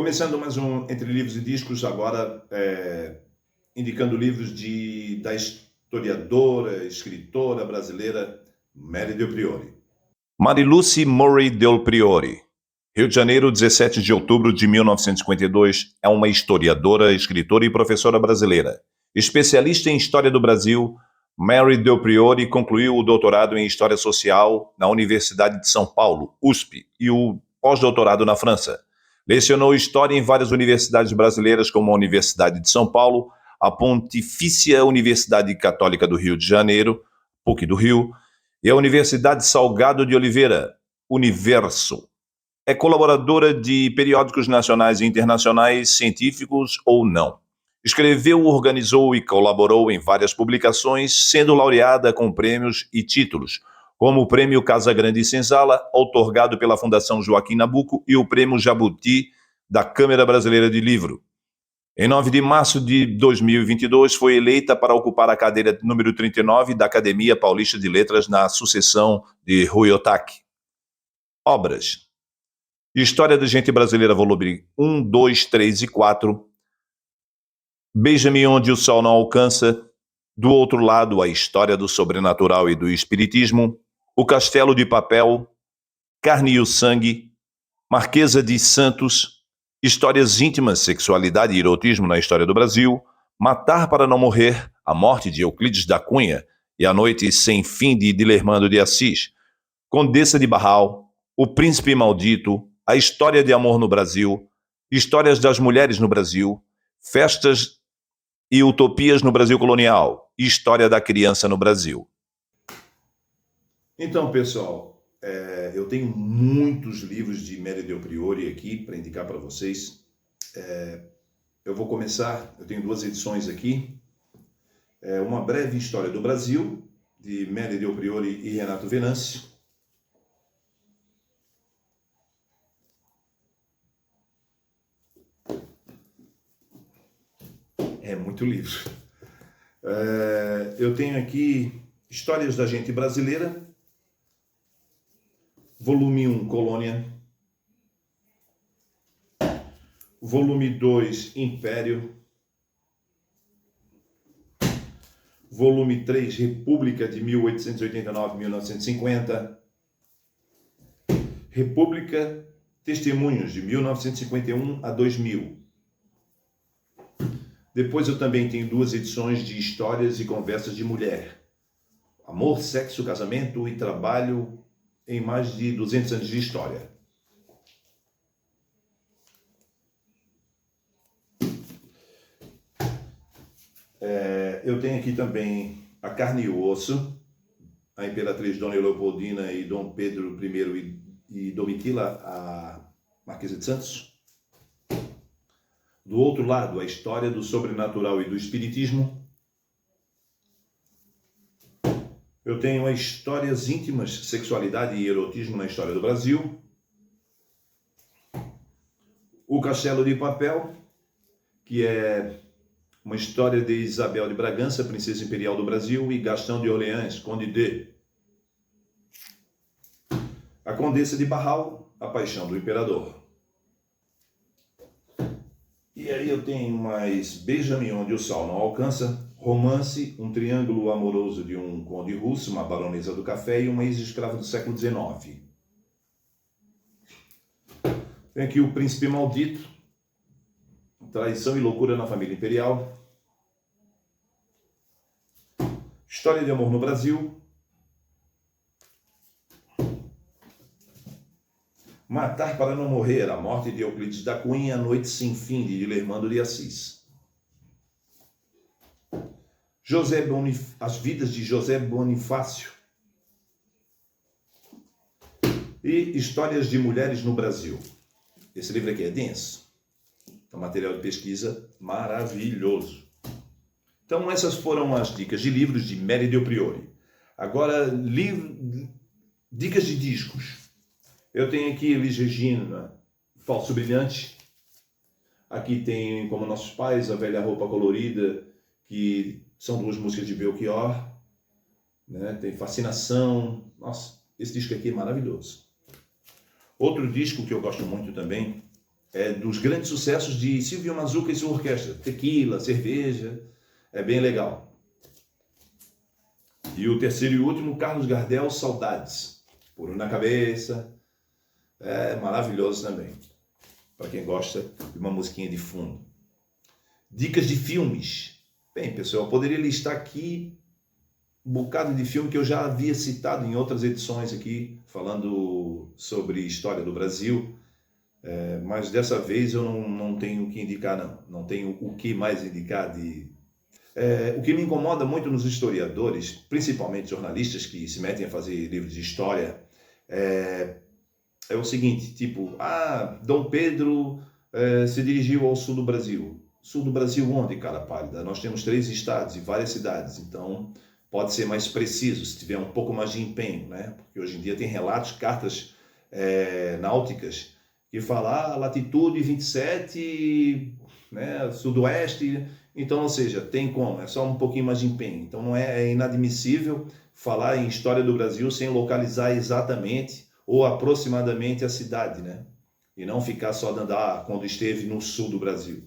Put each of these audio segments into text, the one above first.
Começando mais um Entre Livros e Discos, agora indicando livros da historiadora, escritora brasileira Mary Del Priore. Mariluce Murray Del Priore, Rio de Janeiro, 17 de outubro de 1952, é uma historiadora, escritora e professora brasileira. Especialista em História do Brasil, Mary Del Priore concluiu o doutorado em História Social na Universidade de São Paulo, USP, e o pós-doutorado na França. Lecionou História em várias universidades brasileiras, como a Universidade de São Paulo, a Pontifícia Universidade Católica do Rio de Janeiro, PUC do Rio, e a Universidade Salgado de Oliveira, Universo. É colaboradora de periódicos nacionais e internacionais, científicos ou não. Escreveu, organizou e colaborou em várias publicações, sendo laureada com prêmios e títulos, como o Prêmio Casa Grande e Senzala, outorgado pela Fundação Joaquim Nabuco, e o Prêmio Jabuti da Câmara Brasileira de Livro. Em 9 de março de 2022, foi eleita para ocupar a cadeira número 39 da Academia Paulista de Letras na sucessão de Rui Otaki. Obras: História da Gente Brasileira, volume 1, 2, 3 e 4. Beija-me onde o sol não alcança. Do outro lado, a história do sobrenatural e do espiritismo. O Castelo de Papel. Carne e o Sangue. Marquesa de Santos. Histórias íntimas, sexualidade e erotismo na história do Brasil. Matar para não morrer. A morte de Euclides da Cunha e a noite sem fim de Dilermando de Assis. Condessa de Barral. O Príncipe Maldito. A História de Amor no Brasil. Histórias das Mulheres no Brasil. Festas e Utopias no Brasil Colonial. História da Criança no Brasil. Então, pessoal, eu tenho muitos livros de Mary Del Priore aqui para indicar para vocês. Eu vou começar, eu tenho 2 edições aqui. Uma Breve História do Brasil, de Mary Del Priore e Renato Venâncio. É muito livro. Eu tenho aqui Histórias da Gente Brasileira, volume 1, Colônia. Volume 2, Império. Volume 3, República de 1889 a 1950. República, Testemunhos de 1951 a 2000. Depois eu também tenho 2 edições de Histórias e Conversas de Mulher. Amor, Sexo, Casamento e Trabalho em mais de 200 anos de história. Eu tenho aqui também A Carne e o Osso, a Imperatriz Dona Leopoldina e Dom Pedro I e Domitila, a Marquesa de Santos. Do outro lado, a História do Sobrenatural e do Espiritismo. Eu tenho as Histórias Íntimas, Sexualidade e Erotismo na História do Brasil. O Castelo de Papel, que é uma história de Isabel de Bragança, Princesa Imperial do Brasil, e Gastão de Orleans, Conde de. A Condessa de Barral, A Paixão do Imperador. E aí eu tenho mais Beija-me onde o sol não alcança, Romance, um triângulo amoroso de um conde russo, uma baronesa do café e uma ex-escrava do século XIX. Tem aqui O Príncipe Maldito, Traição e Loucura na Família Imperial. História de Amor no Brasil. Matar para não morrer, a morte de Euclides da Cunha e a noite sem fim de Dilermando de Assis. As vidas de José Bonifácio. E Histórias de Mulheres no Brasil. Esse livro aqui é denso. É um material de pesquisa maravilhoso. Então essas foram as dicas de livros de Mary Del Priore. Agora, dicas de discos. Eu tenho aqui Elis Regina, Falso Brilhante. Aqui tem Como Nossos Pais, A Velha Roupa Colorida, que são 2 músicas de Belchior. Né? Tem Fascinação. Nossa, esse disco aqui é maravilhoso. Outro disco que eu gosto muito também dos grandes sucessos de Silvio Mazuca e sua orquestra. Tequila, cerveja, é bem legal. E o terceiro e último, Carlos Gardel, Saudades. Puro na Cabeça, é maravilhoso também, para quem gosta de uma musiquinha de fundo. Dicas de filmes. Bem, pessoal, eu poderia listar aqui um bocado de filme que eu já havia citado em outras edições aqui, falando sobre história do Brasil, mas dessa vez eu não tenho o que indicar, não tenho o que mais indicar o que me incomoda muito nos historiadores, principalmente jornalistas que se metem a fazer livros de história, é o seguinte, tipo, Dom Pedro se dirigiu ao sul do Brasil. Sul do Brasil onde, cara pálida? Nós temos 3 estados e várias cidades, então pode ser mais preciso se tiver um pouco mais de empenho, né? Porque hoje em dia tem relatos, cartas náuticas que falam latitude 27, né, sudoeste, então, ou seja, tem como, é só um pouquinho mais de empenho. Então não é inadmissível falar em história do Brasil sem localizar exatamente ou aproximadamente a cidade, né? E não ficar só dando quando esteve no sul do Brasil.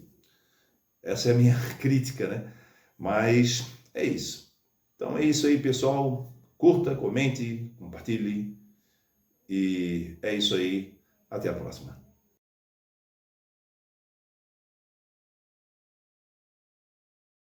Essa é a minha crítica, né? Mas é isso. Então é isso aí, pessoal. Curta, comente, compartilhe. E é isso aí. Até a próxima.